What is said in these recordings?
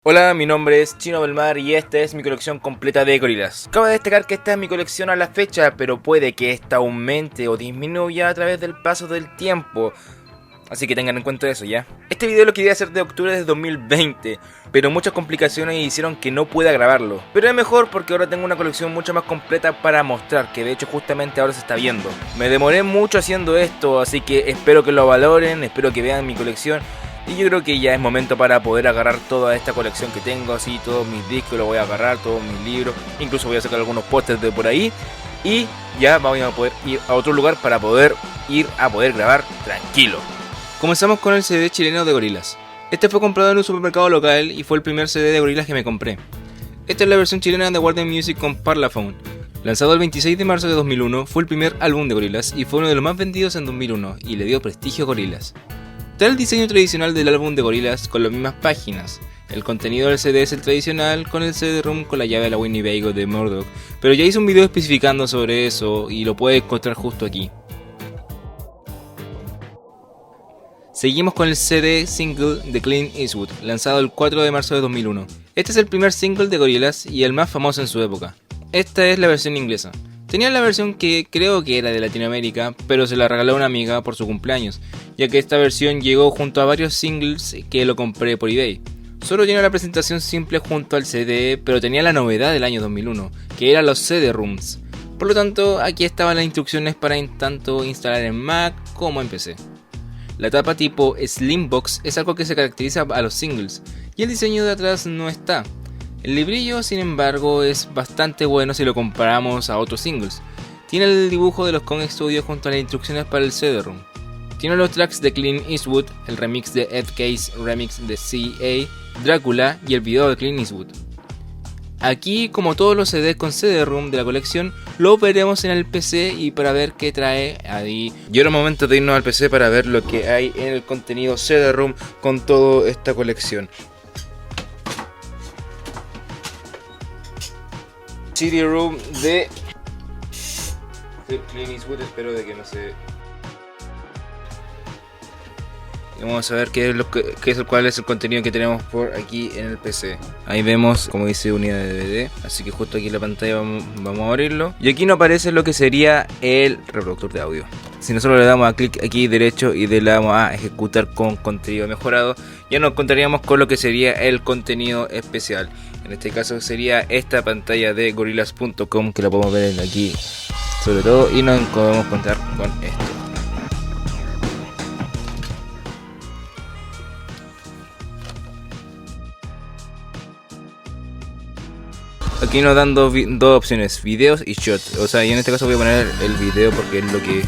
Hola, mi nombre es Chino Belmar y esta es mi colección completa de gorilas. Cabe destacar que esta es mi colección a la fecha, pero puede que esta aumente o disminuya a través del paso del tiempo. Así que tengan en cuenta eso, ¿ya? Este video lo quería hacer de octubre de 2020, pero muchas complicaciones hicieron que no pueda grabarlo. Pero es mejor porque ahora tengo una colección mucho más completa para mostrar, que de hecho justamente ahora se está viendo. Me demoré mucho haciendo esto, así que espero que lo valoren, espero que vean mi colección. Y yo creo que ya es momento para poder agarrar toda esta colección que tengo, así todos mis discos lo voy a agarrar, todos mis libros, incluso voy a sacar algunos pósters de por ahí. Y ya vamos a poder ir a otro lugar para poder grabar tranquilo. Comenzamos con el CD chileno de Gorillaz. Este fue comprado en un supermercado local y fue el primer CD de Gorillaz que me compré. Esta es la versión chilena de Warner Music con Parlophone. Lanzado el 26 de marzo de 2001, fue el primer álbum de Gorillaz y fue uno de los más vendidos en 2001 y le dio prestigio a Gorillaz. Está el diseño tradicional del álbum de Gorillaz con las mismas páginas. El contenido del CD es el tradicional con el CD-ROM con la llave de la Winnebago de Murdoch, pero ya hice un video especificando sobre eso y lo puedes encontrar justo aquí. Seguimos con el CD single de Clint Eastwood, lanzado el 4 de marzo de 2001. Este es el primer single de Gorillaz y el más famoso en su época. Esta es la versión inglesa. Tenía la versión que creo que era de Latinoamérica, pero se la regaló a una amiga por su cumpleaños, ya que esta versión llegó junto a varios singles que lo compré por eBay. Solo tiene la presentación simple junto al CD, pero tenía la novedad del año 2001, que eran los CD-ROMs. Por lo tanto, aquí estaban las instrucciones para tanto instalar en Mac como en PC. La tapa tipo Slimbox es algo que se caracteriza a los singles, y el diseño de atrás no está. El librillo, sin embargo, es bastante bueno si lo comparamos a otros singles. Tiene el dibujo de los Kong Studios junto a las instrucciones para el CD-ROM. Tiene los tracks de Clint Eastwood, el remix de Ed Case, remix de C.A., Drácula y el video de Clint Eastwood. Aquí, como todos los CDs con CD-ROM de la colección, lo veremos en el PC y para ver qué trae ahí. Y ahora es momento de irnos al PC para ver lo que hay en el contenido CD-ROM con toda esta colección. CD-ROM de Clint Eastwood, espero de que no se... Vamos a ver cuál es el contenido que tenemos por aquí en el PC. Ahí vemos, como dice, unidad de DVD. Así que justo aquí en la pantalla vamos a abrirlo. Y aquí nos aparece lo que sería el reproductor de audio. Si nosotros le damos a clic aquí derecho y le damos a ejecutar con contenido mejorado, ya nos encontraríamos con lo que sería el contenido especial. En este caso sería esta pantalla de gorillaz.com, que la podemos ver aquí sobre todo, y nos podemos encontrar con esto. Aquí nos dan dos opciones, videos y shots. O sea, y en este caso voy a poner el video porque es lo que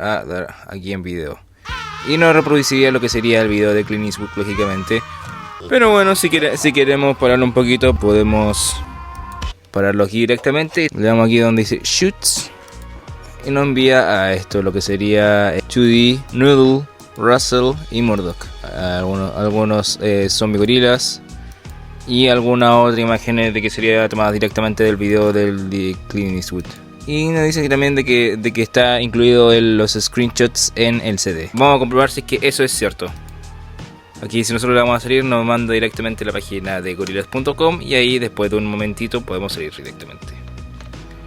va a dar aquí en video. Y nos reproduciría lo que sería el video de Clint Eastwood, lógicamente. Pero bueno, si queremos pararlo un poquito, podemos pararlo aquí directamente. Le damos aquí donde dice Shoots y nos envía a esto, lo que sería 2D, Noodle, Russell y Murdoch. Algunos zombie gorilas y algunas otras imágenes de que sería tomada directamente del video de Clint Eastwood. Y nos dice también de que está incluido los screenshots en el CD. Vamos a comprobar si es que eso es cierto. Aquí, si nosotros le vamos a salir, nos manda directamente a la página de gorillaz.com y ahí después de un momentito podemos salir directamente.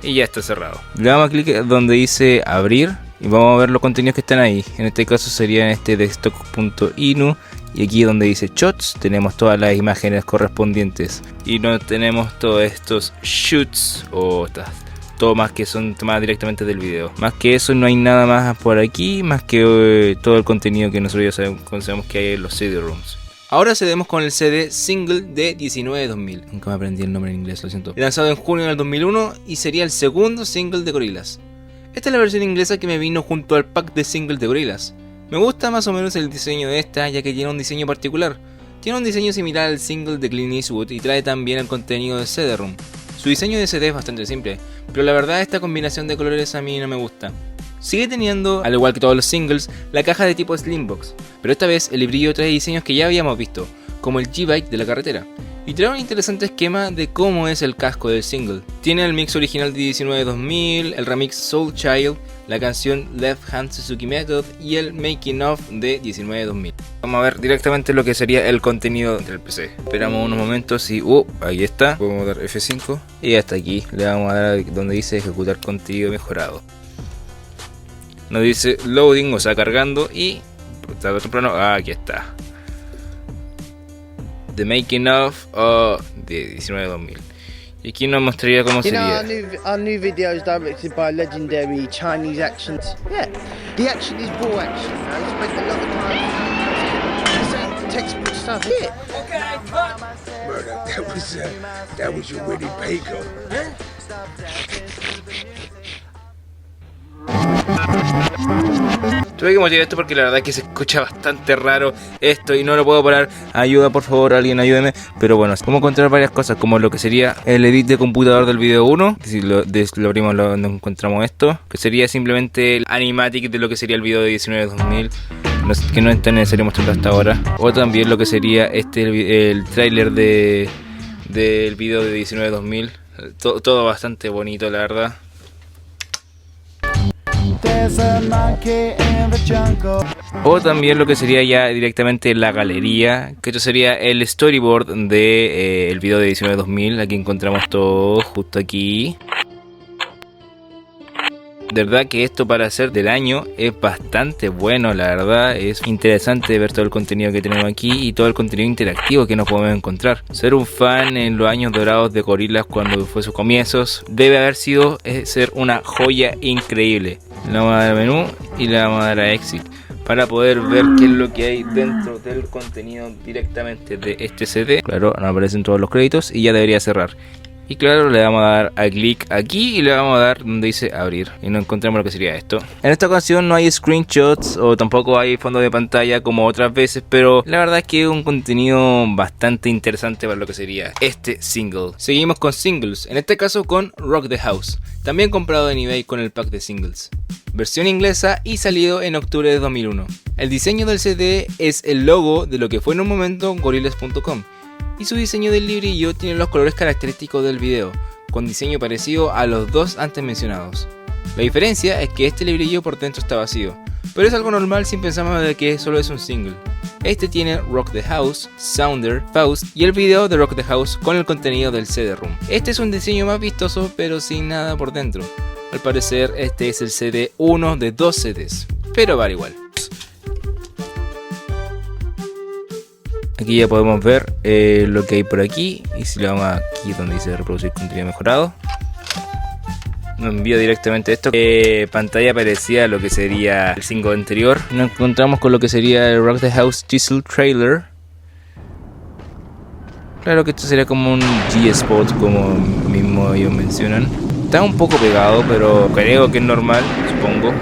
Y ya está cerrado. Le damos a clic donde dice abrir y vamos a ver los contenidos que están ahí. En este caso sería en este desktop.inu. Y aquí donde dice shots tenemos todas las imágenes correspondientes. Y no tenemos todos estos shoots o estas tomas que son tomadas directamente del video. Más que eso no hay nada más por aquí, más que todo el contenido que nosotros ya sabemos que hay en los CD-ROMs. Ahora cedemos con el CD single de 19-2000. Nunca me aprendí el nombre en inglés, lo siento. Lanzado en junio del 2001 y sería el segundo single de Gorillaz. Esta es la versión inglesa que me vino junto al pack de single de Gorillaz. Me gusta más o menos el diseño de esta, ya que tiene un diseño particular. Tiene un diseño similar al single de Clint Eastwood y trae también el contenido de CD-ROM. Su diseño de CD es bastante simple, pero la verdad esta combinación de colores a mí no me gusta. Sigue teniendo, al igual que todos los singles, la caja de tipo Slimbox, pero esta vez el librillo trae diseños que ya habíamos visto, como el G-Bike de la carretera. Y trae un interesante esquema de cómo es el casco del single. Tiene el mix original de 19-2000, el remix Soul Child, la canción Left Hand Suzuki Method y el Making Of de 19-2000. Vamos a ver directamente lo que sería el contenido del PC. Esperamos unos momentos y ahí está. Podemos dar F5 y hasta aquí le vamos a dar donde dice ejecutar contenido mejorado. Nos dice loading, o sea cargando, y tarde o temprano, aquí está. The making of de 19-2000. Y aquí nos mostraría cómo sería. Our new video is directed by legendary Chinese actions. Yeah, the action is raw action. I spent a lot of time textbook stuff. Yeah. Okay, cut. Murder, that was your Winnie Paco. Tuve que motivar esto porque la verdad es que se escucha bastante raro esto y no lo puedo parar. Ayuda, por favor, alguien ayúdeme. Pero bueno, vamos a encontrar varias cosas, como lo que sería el edit de computador del video 1. Si lo abrimos, nos encontramos esto, que sería simplemente el animatic de lo que sería el video de 19-2000, que no es tan necesario mostrarlo hasta ahora. O también lo que sería el tráiler del video de 19-2000. Todo bastante bonito, la verdad. O también lo que sería ya directamente la galería, que esto sería el storyboard de el video de 19-2000. Aquí encontramos todo justo aquí. De verdad que esto, para ser del año, es bastante bueno, la verdad. Es interesante ver todo el contenido que tenemos aquí y todo el contenido interactivo que nos podemos encontrar. Ser un fan en los años dorados de Gorillaz, cuando fue sus comienzos, debe haber sido ser una joya increíble. Le vamos a dar a menú y le vamos a dar a exit para poder ver qué es lo que hay dentro del contenido directamente de este CD. Claro, nos aparecen todos los créditos y ya debería cerrar. Y claro, le vamos a dar a clic aquí y le vamos a dar donde dice abrir. Y nos encontramos lo que sería esto. En esta ocasión no hay screenshots o tampoco hay fondo de pantalla como otras veces, pero la verdad es que es un contenido bastante interesante para lo que sería este single. Seguimos con singles, en este caso con Rock the House, también comprado en eBay con el pack de singles. Versión inglesa y salido en octubre de 2001. El diseño del CD es el logo de lo que fue en un momento Gorillaz.com. Y su diseño del librillo tiene los colores característicos del video, con diseño parecido a los dos antes mencionados. La diferencia es que este librillo por dentro está vacío, pero es algo normal si pensamos de que solo es un single. Este tiene Rock the House, Sounder, Faust y el video de Rock the House con el contenido del CD-ROM. Este es un diseño más vistoso pero sin nada por dentro. Al parecer este es el CD 1 de 2 CDs, pero vale igual. Aquí ya podemos ver lo que hay por aquí. Y si le vamos aquí donde dice reproducir contenido mejorado, nos envía directamente esto. Pantalla parecida a lo que sería el single anterior. Nos encontramos con lo que sería el Rock the House Teaser Trailer. Claro que esto sería como un G-Spot, como mismo ellos mencionan. Está un poco pegado, pero creo que es normal, supongo.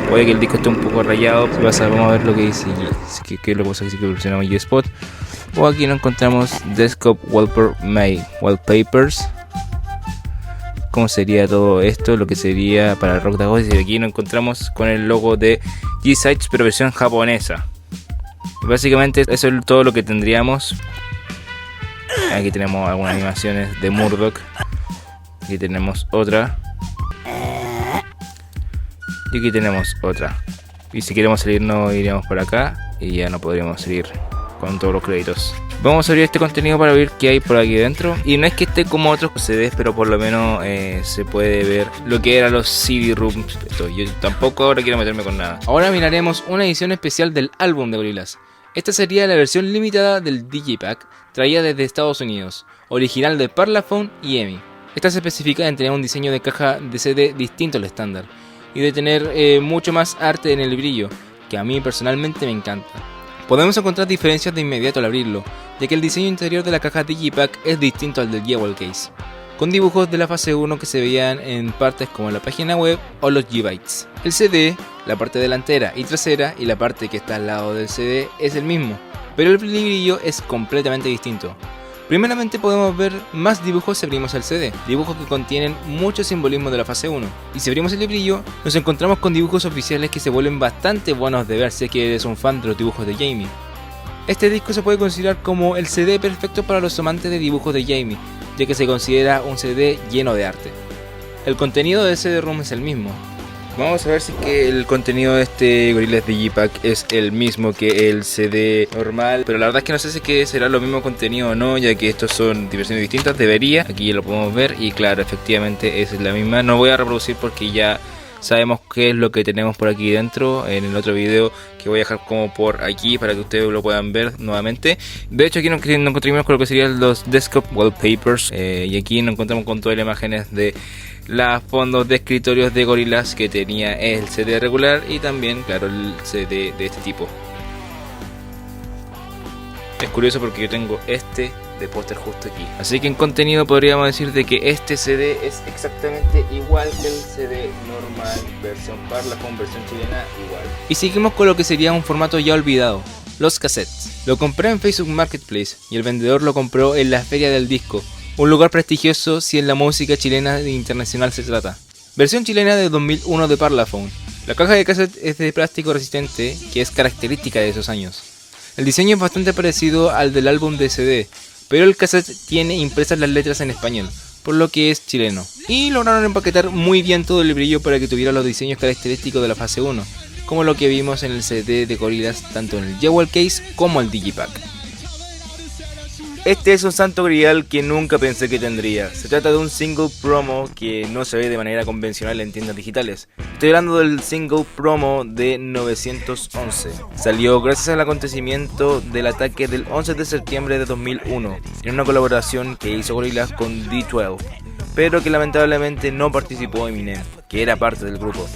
Puede que el disco esté un poco rayado. Vamos a ver lo que dice. ¿Qué es lo que pasa aquí? Que presionamos G-Spot. O aquí nos encontramos Desktop Wallpapers. ¿Cómo sería todo esto? Lo que sería para Rock the House. Y aquí nos encontramos con el logo de G-Sites, pero versión japonesa. Básicamente eso es todo lo que tendríamos. Aquí tenemos algunas animaciones de Murdoch. Aquí tenemos otra. Y aquí tenemos otra. Y si queremos salir, no iríamos por acá y ya no podríamos salir con todos los créditos. Vamos a abrir este contenido para ver qué hay por aquí dentro. Y no es que esté como otros CDs, pero por lo menos se puede ver lo que eran los CD-ROOMs. Yo tampoco ahora quiero meterme con nada. Ahora miraremos una edición especial del álbum de Gorillaz. Esta sería la versión limitada del Digipack, traída desde Estados Unidos, original de Parlophone y EMI. Esta se especifica en tener un diseño de caja de CD distinto al estándar y de tener mucho más arte en el brillo, que a mí personalmente me encanta. Podemos encontrar diferencias de inmediato al abrirlo, ya que el diseño interior de la caja Digipack es distinto al del Jewel Case, con dibujos de la fase 1 que se veían en partes como la página web o los G-Bytes. El CD, la parte delantera y trasera y la parte que está al lado del CD es el mismo, pero el brillo es completamente distinto. Primeramente podemos ver más dibujos si abrimos el CD, dibujos que contienen mucho simbolismo de la fase 1. Y si abrimos el librillo, nos encontramos con dibujos oficiales que se vuelven bastante buenos de ver si es que eres un fan de los dibujos de Jamie. Este disco se puede considerar como el CD perfecto para los amantes de dibujos de Jamie, ya que se considera un CD lleno de arte. El contenido del CD-ROM es el mismo. Vamos a ver si que el contenido de este Gorillaz Digipack es el mismo que el CD normal. Pero la verdad es que no sé si que será lo mismo contenido o no, ya que estos son versiones distintas. Debería, aquí ya lo podemos ver y claro, efectivamente es la misma. No voy a reproducir porque ya sabemos qué es lo que tenemos por aquí dentro en el otro video que voy a dejar como por aquí para que ustedes lo puedan ver nuevamente. De hecho aquí nos encontramos con lo que serían los desktop wallpapers y aquí nos encontramos con todas las imágenes de los fondos de escritorios de Gorillaz que tenía el CD regular y también claro el CD de este tipo. Es curioso porque yo tengo este de póster justo aquí. Así que en contenido podríamos decir de que este CD es exactamente igual que el CD normal, versión Parlophone, versión chilena igual. Y seguimos con lo que sería un formato ya olvidado, los cassettes. Lo compré en Facebook Marketplace y el vendedor lo compró en la Feria del Disco, un lugar prestigioso si en la música chilena e internacional se trata. Versión chilena de 2001 de Parlophone. La caja de cassette es de plástico resistente que es característica de esos años. El diseño es bastante parecido al del álbum de CD, pero el cassette tiene impresas las letras en español, por lo que es chileno. Y lograron empaquetar muy bien todo el brillo para que tuviera los diseños característicos de la fase 1, como lo que vimos en el CD de Gorillaz tanto en el Jewel Case como el Digipack. Este es un santo grial que nunca pensé que tendría. Se trata de un single promo que no se ve de manera convencional en tiendas digitales. Estoy hablando del single promo de 911. Salió gracias al acontecimiento del ataque del 11 de septiembre de 2001, en una colaboración que hizo Gorillaz con D12, pero que lamentablemente no participó Eminem, que era parte del grupo.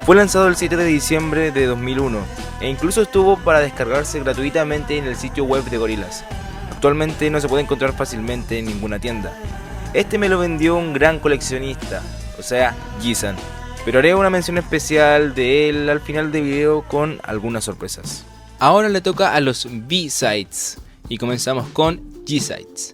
Fue lanzado el 7 de diciembre de 2001 e incluso estuvo para descargarse gratuitamente en el sitio web de Gorillaz. Actualmente no se puede encontrar fácilmente en ninguna tienda. Este me lo vendió un gran coleccionista, o sea, G-San, pero haré una mención especial de él al final del video con algunas sorpresas. Ahora le toca a los B-Sides y comenzamos con G-Sides.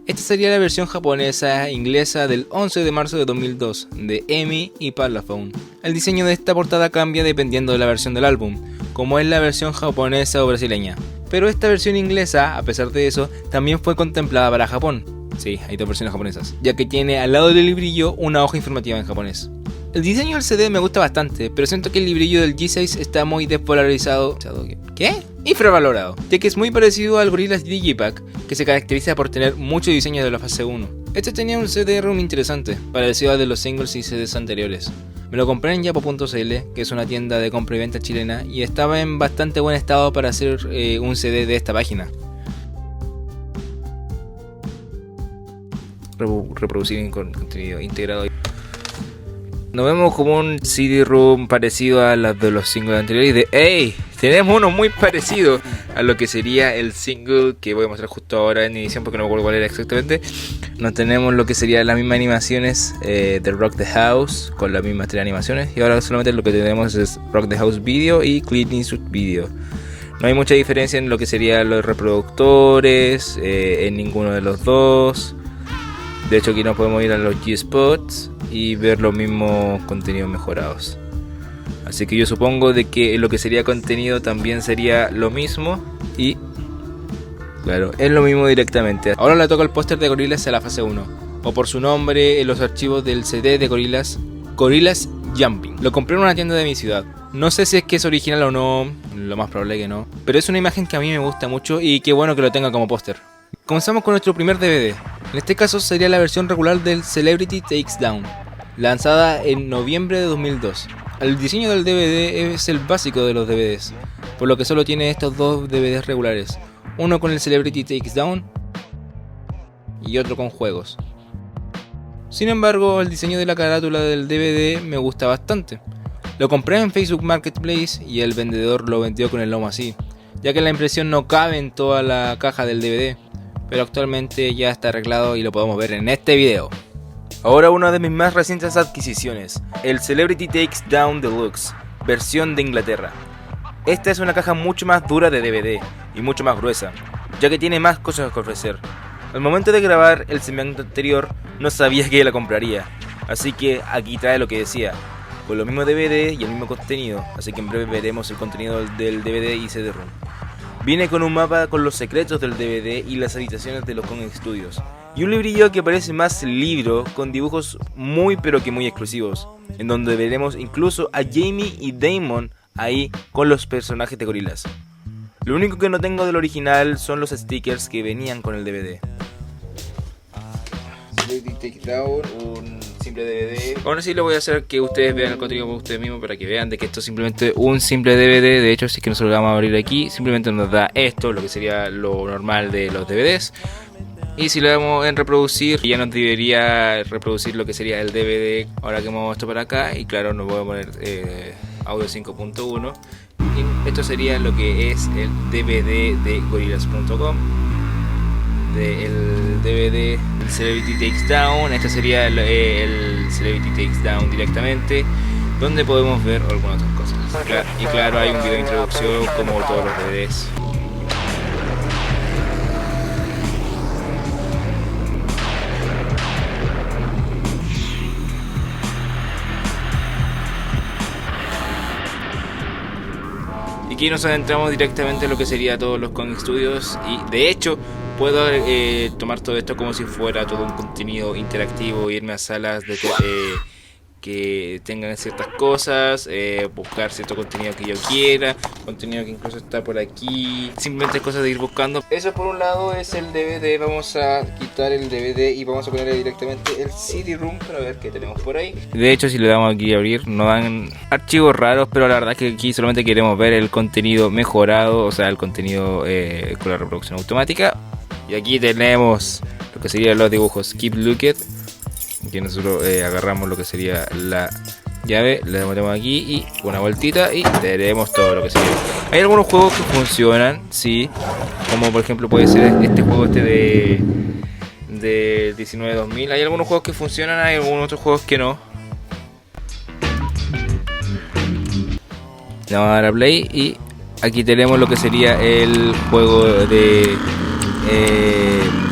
Esta sería la versión japonesa e inglesa del 11 de marzo de 2002 de EMI y Parlophone. El diseño de esta portada cambia dependiendo de la versión del álbum, como es la versión japonesa o brasileña. Pero esta versión inglesa, a pesar de eso, también fue contemplada para Japón. Sí, hay dos versiones japonesas, ya que tiene al lado del librillo una hoja informativa en japonés. El diseño del CD me gusta bastante, pero siento que el librillo del G6 está muy despolarizado. ¿Qué? Infravalorado, ya que es muy parecido al Gorillaz Digipack, que se caracteriza por tener muchos diseños de la fase 1. Este tenía un CD-ROM interesante, parecido al de los singles y CDs anteriores. Me lo compré en yapo.cl, que es una tienda de compra y venta chilena, y estaba en bastante buen estado para hacer un CD de esta página. Reproducir contenido integrado. Nos vemos como un CD-ROM parecido a las de los singles anteriores y de ¡hey! Tenemos uno muy parecido a lo que sería el single que voy a mostrar justo ahora en edición porque no me acuerdo cuál era exactamente. Nos tenemos lo que serían las mismas animaciones de Rock the House con las mismas 3 animaciones y ahora solamente lo que tenemos es Rock the House Video y Clint Eastwood Video. No hay mucha diferencia en lo que serían los reproductores, en ninguno de los dos. De hecho aquí nos podemos ir a los G-Spots y ver los mismos contenidos mejorados. Así que yo supongo de que lo que sería contenido también sería lo mismo y claro, es lo mismo directamente. Ahora le toca el póster de Gorillaz a la fase 1, o por su nombre en los archivos del CD de Gorillaz, Gorillaz Jumping. Lo compré en una tienda de mi ciudad. No sé si es que es original o no, lo más probable que no, pero es una imagen que a mí me gusta mucho y qué bueno que lo tenga como póster. Comenzamos con nuestro primer DVD. En este caso sería la versión regular del Celebrity Takes Down, lanzada en noviembre de 2002. El diseño del DVD es el básico de los DVDs, por lo que solo tiene estos dos DVDs regulares, uno con el Celebrity Takes Down y otro con juegos. Sin embargo, el diseño de la carátula del DVD me gusta bastante. Lo compré en Facebook Marketplace y el vendedor lo vendió con el lomo así, ya que la impresión no cabe en toda la caja del DVD, pero actualmente ya está arreglado y lo podemos ver en este video. Ahora una de mis más recientes adquisiciones, el Celebrity Takes Down Deluxe, versión de Inglaterra. Esta es una caja mucho más dura de DVD y mucho más gruesa, ya que tiene más cosas que ofrecer. Al momento de grabar el segmento anterior no sabía que la compraría, así que aquí trae lo que decía, con los mismos DVD y el mismo contenido, así que en breve veremos el contenido del DVD y CD-ROM. Viene con un mapa con los secretos del DVD y las habitaciones de los Kong Studios. Y un librillo que parece más libro, con dibujos muy pero que muy exclusivos, en donde veremos incluso a Jamie y Damon ahí con los personajes de Gorillaz. Lo único que no tengo del original son los stickers que venían con el DVD. Un simple DVD. Aún así lo voy a hacer que ustedes vean el contenido por ustedes mismos, para que vean de que esto es simplemente un simple DVD. De hecho, si es que nosotros lo vamos a abrir aquí, simplemente nos da esto, lo que sería lo normal de los DVDs. Y si le damos en reproducir, ya nos debería reproducir lo que sería el DVD. Ahora que muevo esto para acá, y claro, nos voy a poner audio 5.1. Y esto sería lo que es el DVD de Gorillaz.com, del DVD el Celebrity Takes Down. Este sería el Celebrity Takes Down directamente, donde podemos ver algunas otras cosas. Y claro, hay un video de introducción como todos los DVDs. Y aquí nos adentramos directamente en lo que sería todos los Kong Studios, y de hecho puedo tomar todo esto como si fuera todo un contenido interactivo, irme a salas de que tengan ciertas cosas, buscar cierto contenido que yo quiera, contenido que incluso está por aquí, simplemente cosas de ir buscando. Eso por un lado es el DVD. Vamos a quitar el DVD y vamos a ponerle directamente el CD-ROOM para ver qué tenemos por ahí. De hecho, si le damos aquí a abrir, nos dan archivos raros, pero la verdad es que aquí solamente queremos ver el contenido mejorado, o sea, el contenido con la reproducción automática. Y aquí tenemos lo que serían los dibujos Keep Looking. Aquí nosotros agarramos lo que sería la llave, le metemos aquí y una vueltita y tenemos todo lo que sería. Hay algunos juegos que funcionan, sí, como por ejemplo puede ser este juego de 19-2000. Hay algunos juegos que funcionan, hay algunos otros juegos que no. Le vamos a dar a play y aquí tenemos lo que sería el juego de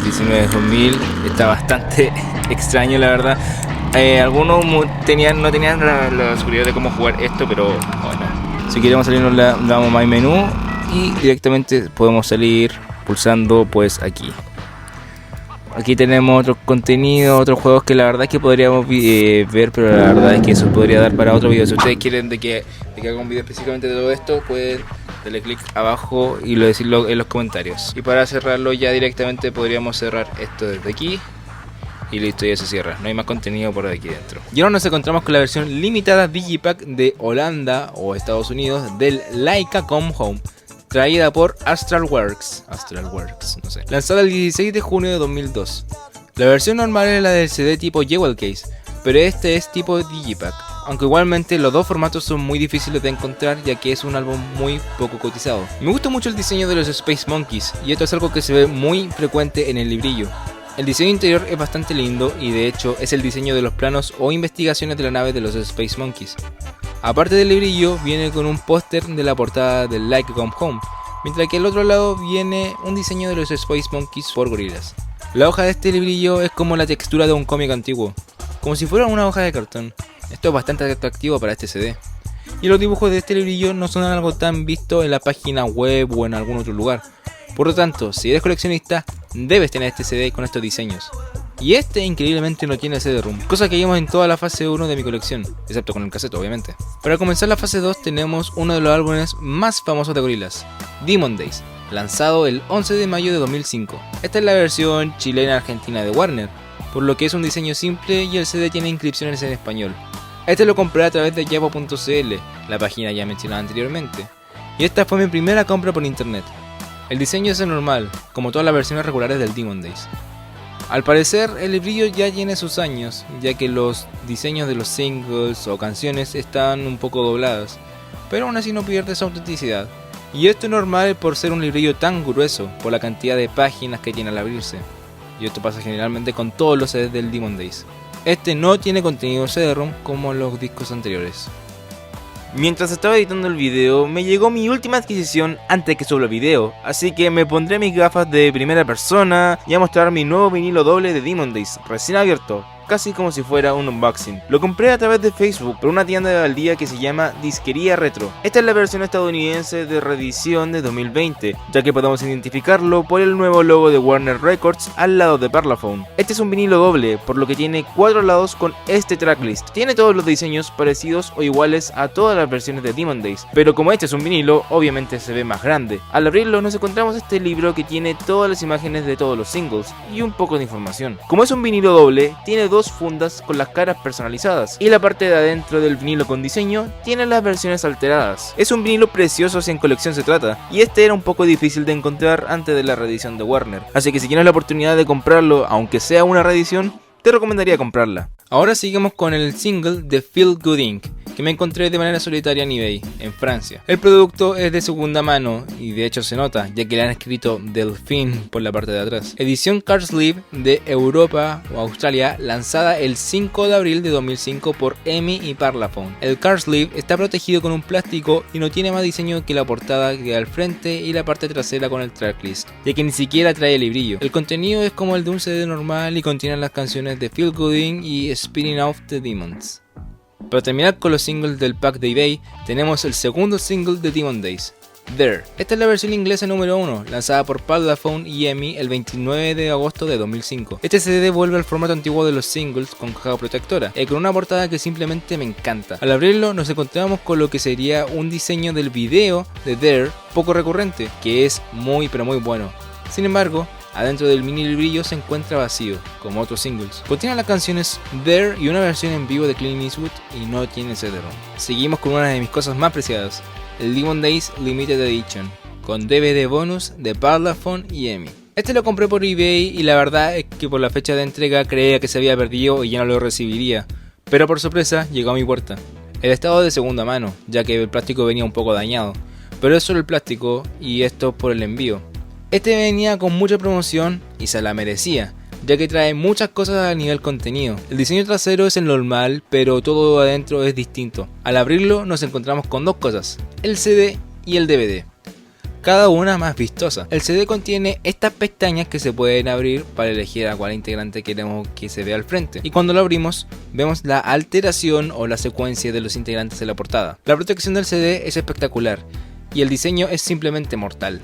19-2000. Está bastante extraño, la verdad. Algunos no tenían la seguridad de cómo jugar esto, pero bueno, si queremos salirnos le damos más menú y directamente podemos salir pulsando pues aquí. Aquí tenemos otros contenidos, otros juegos que la verdad es que podríamos ver, pero la verdad es que eso podría dar para otro video. Si ustedes quieren de que haga un video específicamente de todo esto, pueden darle clic abajo y decirlo en los comentarios. Y para cerrarlo ya directamente podríamos cerrar esto desde aquí. Y listo, ya se cierra, no hay más contenido por aquí dentro. Y ahora nos encontramos con la versión limitada Digipack de Holanda o Estados Unidos del Laika Come Home, traída por Astralwerks, no sé. Lanzada el 16 de junio de 2002. La versión normal es la del CD tipo Jewel Case, pero este es tipo Digipack. Aunque igualmente los dos formatos son muy difíciles de encontrar, ya que es un álbum muy poco cotizado. Me gusta mucho el diseño de los Space Monkeys, y esto es algo que se ve muy frecuente en el librillo. El diseño interior es bastante lindo y de hecho es el diseño de los planos o investigaciones de la nave de los Space Monkeys. Aparte del librillo viene con un póster de la portada del Like Come Home, mientras que al otro lado viene un diseño de los Space Monkeys por Gorillaz. La hoja de este librillo es como la textura de un cómic antiguo, como si fuera una hoja de cartón. Esto es bastante atractivo para este CD. Y los dibujos de este librillo no son algo tan visto en la página web o en algún otro lugar. Por lo tanto, si eres coleccionista, debes tener este CD con estos diseños. Y este increíblemente no tiene CD-ROOM, cosa que vimos en toda la fase 1 de mi colección, excepto con el cassette obviamente. Para comenzar la fase 2 tenemos uno de los álbumes más famosos de Gorillaz, Demon Days, lanzado el 11 de mayo de 2005. Esta es la versión chilena-argentina de Warner, por lo que es un diseño simple y el CD tiene inscripciones en español. Este lo compré a través de Yapo.cl, la página ya mencionada anteriormente, y esta fue mi primera compra por internet. El diseño es normal, como todas las versiones regulares del Demon Days. Al parecer, el librillo ya tiene sus años, ya que los diseños de los singles o canciones están un poco doblados, pero aún así no pierde su autenticidad. Y esto es normal por ser un librillo tan grueso, por la cantidad de páginas que tiene al abrirse. Y esto pasa generalmente con todos los CDs del Demon Days. Este no tiene contenido CD-ROM como los discos anteriores. Mientras estaba editando el video, me llegó mi última adquisición antes que suba el video, así que me pondré mis gafas de primera persona y a mostrar mi nuevo vinilo doble de Demon Days, recién abierto, casi como si fuera un unboxing. Lo compré a través de Facebook por una tienda de al día que se llama Disquería Retro. Esta es la versión estadounidense de reedición de 2020, ya que podemos identificarlo por el nuevo logo de Warner Records al lado de Parlophone. Este es un vinilo doble, por lo que tiene 4 lados con este tracklist. Tiene todos los diseños parecidos o iguales a todas las versiones de Demon Days, pero como este es un vinilo, obviamente se ve más grande. Al abrirlo nos encontramos este libro que tiene todas las imágenes de todos los singles y un poco de información. Como es un vinilo doble, tiene 2 fundas con las caras personalizadas y la parte de adentro del vinilo con diseño tiene las versiones alteradas. Es un vinilo precioso si en colección se trata, y este era un poco difícil de encontrar antes de la reedición de Warner, así que si tienes la oportunidad de comprarlo, aunque sea una reedición, te recomendaría comprarla. Ahora seguimos con el single de Feel Good Inc., que me encontré de manera solitaria en eBay, en Francia. El producto es de segunda mano y de hecho se nota, ya que le han escrito Delfín por la parte de atrás. Edición card sleeve de Europa o Australia, lanzada el 5 de abril de 2005 por EMI y Parlophone. El card sleeve está protegido con un plástico y no tiene más diseño que la portada que al frente y la parte trasera con el tracklist, ya que ni siquiera trae el librillo. El contenido es como el de un CD normal y contiene las canciones de Feel Good Inc. y Spinning Off the Demons. Para terminar con los singles del pack de eBay, tenemos el segundo single de Demon Days, There. Esta es la versión inglesa número 1, lanzada por Parlophone y EMI el 29 de agosto de 2005. Este CD vuelve al formato antiguo de los singles con caja protectora, y con una portada que simplemente me encanta. Al abrirlo nos encontramos con lo que sería un diseño del video de There poco recurrente, que es muy pero muy bueno. Sin embargo, adentro del mini librillo se encuentra vacío, como otros singles. Contiene las canciones There y una versión en vivo de Clint Eastwood y no tiene CD-ROM. Seguimos con una de mis cosas más preciadas, el Demon Days Limited Edition, con DVD bonus de Parlophone y EMI. Este lo compré por eBay y la verdad es que por la fecha de entrega creía que se había perdido y ya no lo recibiría, pero por sorpresa llegó a mi puerta. El estado de segunda mano, ya que el plástico venía un poco dañado, pero es solo el plástico y esto por el envío. Este venía con mucha promoción y se la merecía, ya que trae muchas cosas a nivel contenido. El diseño trasero es el normal, pero todo adentro es distinto. Al abrirlo nos encontramos con 2 cosas, el CD y el DVD, cada una más vistosa. El CD contiene estas pestañas que se pueden abrir para elegir a cuál integrante queremos que se vea al frente, y cuando lo abrimos vemos la alteración o la secuencia de los integrantes de la portada. La protección del CD es espectacular y el diseño es simplemente mortal.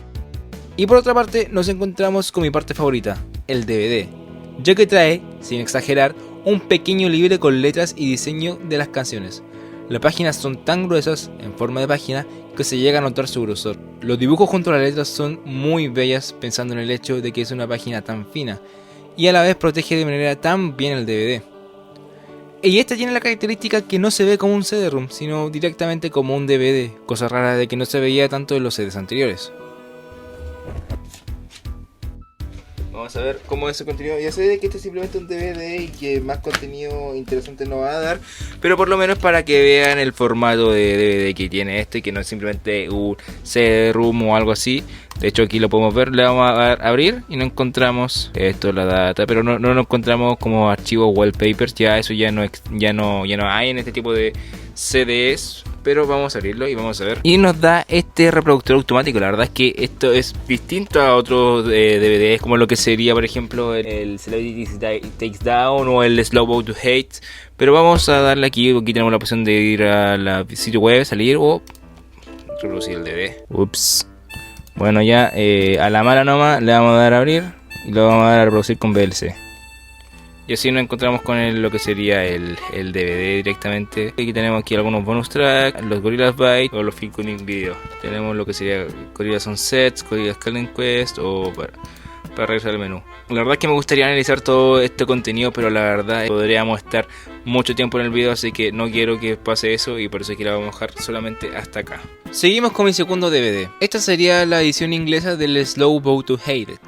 Y por otra parte nos encontramos con mi parte favorita, el DVD, ya que trae, sin exagerar, un pequeño libro con letras y diseño de las canciones. Las páginas son tan gruesas, en forma de página, que se llega a notar su grosor. Los dibujos junto a las letras son muy bellas, pensando en el hecho de que es una página tan fina, y a la vez protege de manera tan bien el DVD. Y esta tiene la característica que no se ve como un CD-ROM, sino directamente como un DVD, cosa rara de que no se veía tanto en los CDs anteriores. Vamos a ver cómo es su contenido. Ya sé de que este es simplemente un DVD y que más contenido interesante no va a dar, pero por lo menos para que vean el formato de DVD que tiene este, que no es simplemente un CD-ROM o algo así. De hecho aquí lo podemos ver, le vamos a abrir y no encontramos esto, la data, pero no nos encontramos como archivos wallpapers. Ya eso ya no hay en este tipo de CDs. Pero vamos a abrirlo y vamos a ver. Y nos da este reproductor automático. La verdad es que esto es distinto a otros DVDs, como lo que sería, por ejemplo, el Celebrity Takes Down o el Slow Boat to Hate. Pero vamos a darle aquí. Aquí tenemos la opción de ir a la sitio web, salir o reproducir el DVD. Ups. Bueno, ya a la mala nomás le vamos a dar a abrir y lo vamos a dar a reproducir con VLC. Y así nos encontramos con lo que sería el DVD directamente. Aquí tenemos aquí algunos bonus tracks, los Gorillaz Byte o los Feel Good Inc. Video. Tenemos lo que sería Gorillaz On Sets, Gorillaz Calling Quest o para regresar al menú. La verdad es que me gustaría analizar todo este contenido, pero la verdad podríamos estar mucho tiempo en el video, así que no quiero que pase eso y por eso quiero vamos a dejar solamente hasta acá. Seguimos con mi segundo DVD. Esta sería la edición inglesa del Slow Boat to Hate It.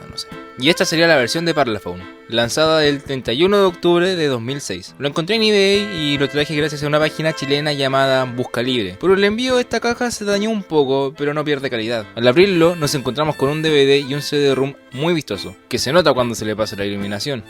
No sé. Y esta sería la versión de Parlophone, lanzada el 31 de octubre de 2006. Lo encontré en eBay y lo traje gracias a una página chilena llamada Busca Libre. Por el envío esta caja se dañó un poco, pero no pierde calidad. Al abrirlo nos encontramos con un DVD y un CD-ROM muy vistoso, que se nota cuando se le pasa la iluminación.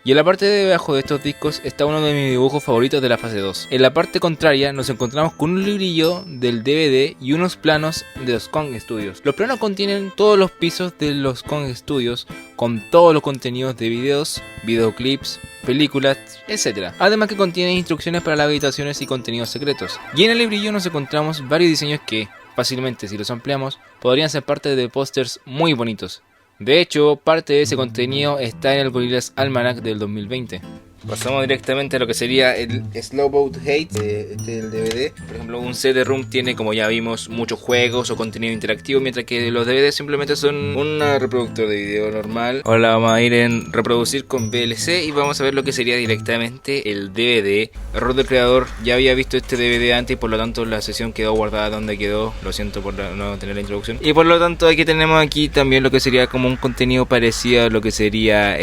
Y en la parte de debajo de estos discos está uno de mis dibujos favoritos de la fase 2. En la parte contraria nos encontramos con un librillo del DVD y unos planos de los Kong Studios. Los planos contienen todos los pisos de los Kong Studios con todos los contenidos de videos, videoclips, películas, etc. Además que contiene instrucciones para las habitaciones y contenidos secretos. Y en el librillo nos encontramos varios diseños que, fácilmente si los ampliamos, podrían ser parte de pósters muy bonitos. De hecho, parte de ese contenido está en el Gorillaz Almanac del 2020. Pasamos directamente a lo que sería el Slowboat Hate, del DVD. Por ejemplo, un CD-ROOM tiene, como ya vimos, muchos juegos o contenido interactivo, mientras que los DVD simplemente son un reproductor de video normal. Ahora vamos a ir en reproducir con VLC y vamos a ver lo que sería directamente el DVD. Error del creador, ya había visto este DVD antes y por lo tanto la sesión quedó guardada donde quedó. Lo siento por no tener la introducción. Y por lo tanto aquí tenemos aquí también lo que sería como un contenido parecido a lo que sería...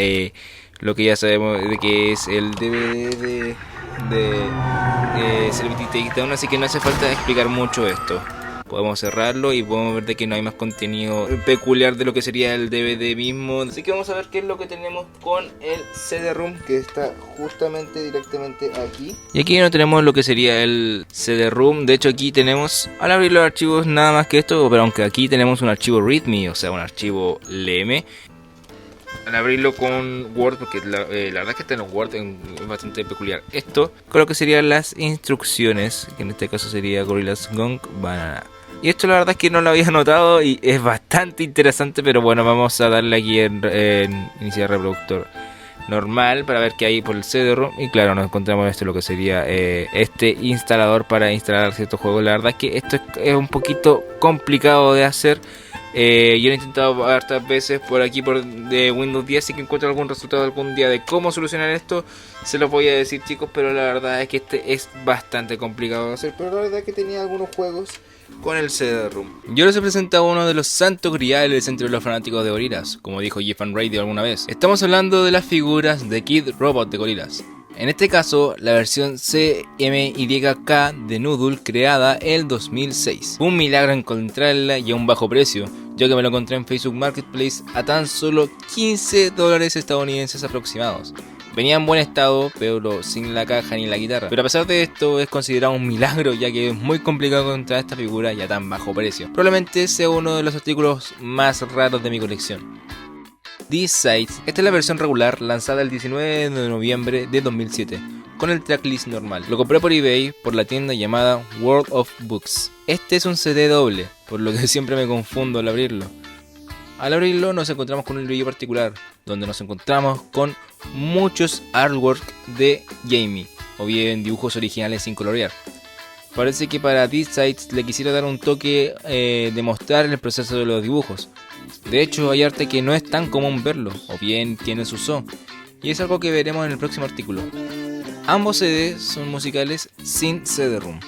lo que ya sabemos de que es el DVD de Celebrity Takedown, así que no hace falta explicar mucho esto. Podemos cerrarlo y podemos ver de que no hay más contenido peculiar de lo que sería el DVD mismo. Así que vamos a ver qué es lo que tenemos con el CD-ROOM, que está justamente directamente aquí. Y aquí no tenemos lo que sería el CD-ROOM. De hecho aquí tenemos, al abrir los archivos, nada más que esto, pero aunque aquí tenemos un archivo README, o sea un archivo LM. Al abrirlo con Word, porque la verdad es que está en Word es bastante peculiar esto, con lo que serían las instrucciones, que en este caso sería Gorillaz Gong Banana. Y esto la verdad es que no lo había notado y es bastante interesante, pero bueno, vamos a darle aquí en iniciar reproductor normal para ver qué hay por el CD-ROM. Y claro, nos encontramos esto, lo que sería este instalador para instalar ciertos juegos. La verdad es que esto es un poquito complicado de hacer. Yo he intentado hartas veces por aquí de Windows 10, si que encuentro algún resultado algún día de cómo solucionar esto, se los voy a decir, chicos, pero la verdad es que este es bastante complicado de hacer. Pero la verdad es que tenía algunos juegos con el CD-ROM. Yo les he presentado uno de los santos griales entre los fanáticos de Gorillaz, como dijo Jeff and Radio alguna vez. Estamos hablando de las figuras de Kid Robot de Gorillaz. En este caso, la versión CMYK de Noodle, creada el 2006. Fue un milagro encontrarla y a un bajo precio, ya que me lo encontré en Facebook Marketplace a tan solo $15 estadounidenses aproximados. Venía en buen estado, pero sin la caja ni la guitarra. Pero a pesar de esto, es considerado un milagro, ya que es muy complicado encontrar esta figura y a tan bajo precio. Probablemente sea uno de los artículos más raros de mi colección. D-Side, esta es la versión regular lanzada el 19 de noviembre de 2007 con el tracklist normal. Lo compré por eBay por la tienda llamada World of Books. Este es un CD doble, por lo que siempre me confundo al abrirlo. Al abrirlo nos encontramos con un libro particular, donde nos encontramos con muchos artwork de Jamie, o bien dibujos originales sin colorear. Parece que para D-Side le quisiera dar un toque de mostrar el proceso de los dibujos. De hecho, hay arte que no es tan común verlo, o bien tiene su son, y es algo que veremos en el próximo artículo. Ambos CDs son musicales sin CD-ROM.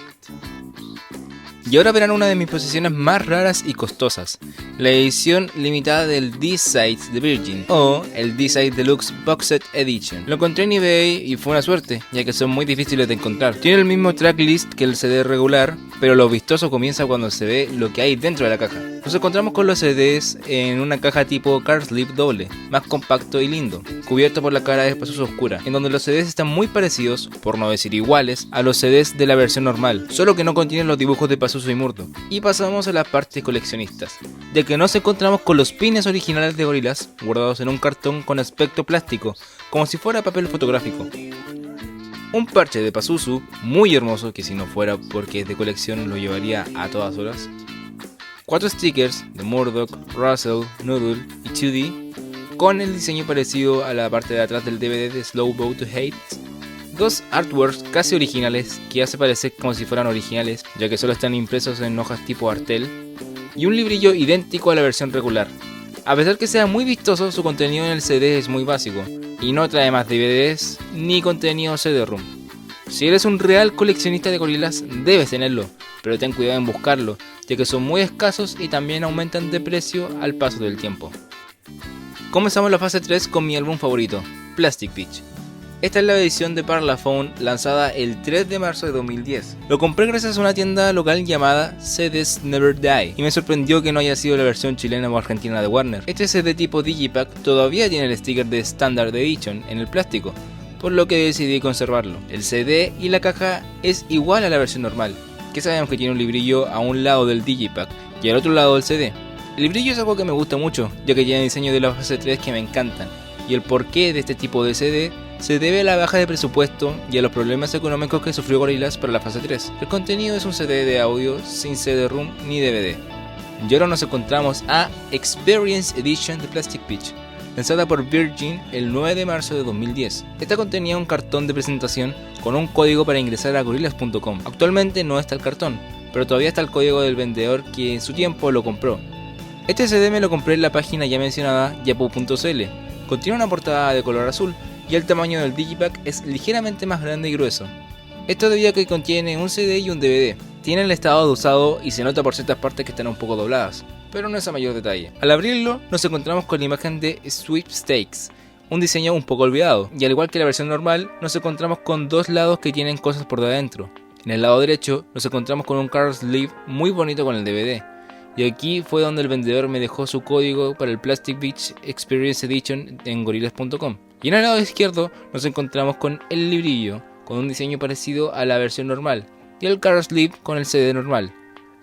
Y ahora verán una de mis posesiones más raras y costosas, la edición limitada del D-Side de Virgin, o el D-Side Deluxe Box Set Edition. Lo encontré en eBay y fue una suerte, ya que son muy difíciles de encontrar. Tiene el mismo tracklist que el CD regular, pero lo vistoso comienza cuando se ve lo que hay dentro de la caja. Nos encontramos con los CDs en una caja tipo card slip doble, más compacto y lindo, cubierto por la cara de Pazuzu oscura, en donde los CDs están muy parecidos, por no decir iguales, a los CDs de la versión normal, solo que no contienen los dibujos de Pazuzu y Murdo. Y pasamos a la parte coleccionistas, ya que nos encontramos con los pines originales de Gorillaz guardados en un cartón con aspecto plástico, como si fuera papel fotográfico. Un parche de Pazuzu muy hermoso, que si no fuera porque es de colección lo llevaría a todas horas. 4 stickers de Murdoch, Russell, Noodle y 2D, con el diseño parecido a la parte de atrás del DVD de Slowboat to Hate. 2 artworks casi originales que hace parecer como si fueran originales, ya que solo están impresos en hojas tipo Artel. Y un librillo idéntico a la versión regular. A pesar que sea muy vistoso, su contenido en el CD es muy básico, y no trae más DVDs ni contenido CD-ROM. Si eres un real coleccionista de Gorillaz, debes tenerlo, pero ten cuidado en buscarlo, ya que son muy escasos y también aumentan de precio al paso del tiempo. Comenzamos la fase 3 con mi álbum favorito, Plastic Beach. Esta es la edición de Parlophone lanzada el 3 de marzo de 2010. Lo compré gracias a una tienda local llamada CDs Never Die y me sorprendió que no haya sido la versión chilena o argentina de Warner. Este CD tipo Digipack todavía tiene el sticker de Standard Edition en el plástico, por lo que decidí conservarlo. El CD y la caja es igual a la versión normal, que sabemos que tiene un librillo a un lado del Digipack y al otro lado del CD. El librillo es algo que me gusta mucho, ya que tiene diseño de la fase 3 que me encantan, y el porqué de este tipo de CD se debe a la baja de presupuesto y a los problemas económicos que sufrió Gorillaz para la fase 3. El contenido es un CD de audio sin CD-ROM ni DVD. Y ahora nos encontramos a Experience Edition de Plastic Beach, lanzada por Virgin el 9 de marzo de 2010. Esta contenía un cartón de presentación con un código para ingresar a Gorillaz.com. Actualmente no está el cartón, pero todavía está el código del vendedor que en su tiempo lo compró. Este CD me lo compré en la página ya mencionada yapo.cl. Contiene una portada de color azul y el tamaño del Digipack es ligeramente más grande y grueso. Esto debido a que contiene un CD y un DVD. Tiene el estado de usado y se nota por ciertas partes que están un poco dobladas, pero no es a mayor detalle. Al abrirlo nos encontramos con la imagen de Sweepstakes, un diseño un poco olvidado, y al igual que la versión normal nos encontramos con dos lados que tienen cosas por dentro. En el lado derecho nos encontramos con un card sleeve muy bonito con el DVD. Y aquí fue donde el vendedor me dejó su código para el Plastic Beach Experience Edition en Gorillaz.com. Y en el lado izquierdo nos encontramos con el librillo, con un diseño parecido a la versión normal, y el card sleeve con el CD normal.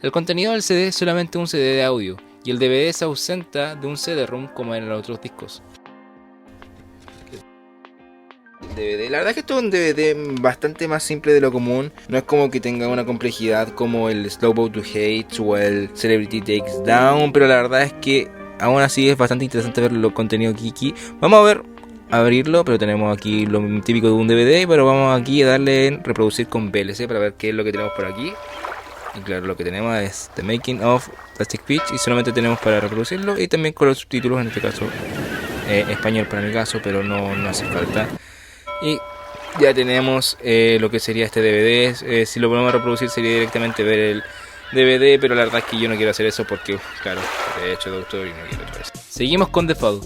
El contenido del CD es solamente un CD de audio, y el DVD se ausenta de un CD-ROM como en los otros discos. DVD. La verdad es que esto es un DVD bastante más simple de lo común. No es como que tenga una complejidad como el Slow Boat to Hate o el Celebrity Takes Down, pero la verdad es que aún así es bastante interesante ver los contenidos aquí. Vamos a abrirlo, pero tenemos aquí lo típico de un DVD, pero vamos aquí a darle en reproducir con VLC para ver qué es lo que tenemos por aquí. Y claro, lo que tenemos es The Making of Plastic Beach y solamente tenemos para reproducirlo y también con los subtítulos, en este caso español para mi caso, pero no hace falta. Y ya tenemos lo que sería este DVD. Si lo ponemos a reproducir sería directamente ver el DVD, pero la verdad es que yo no quiero hacer eso porque, claro, de hecho doctor y no quiero hacer eso. Seguimos con The Fall,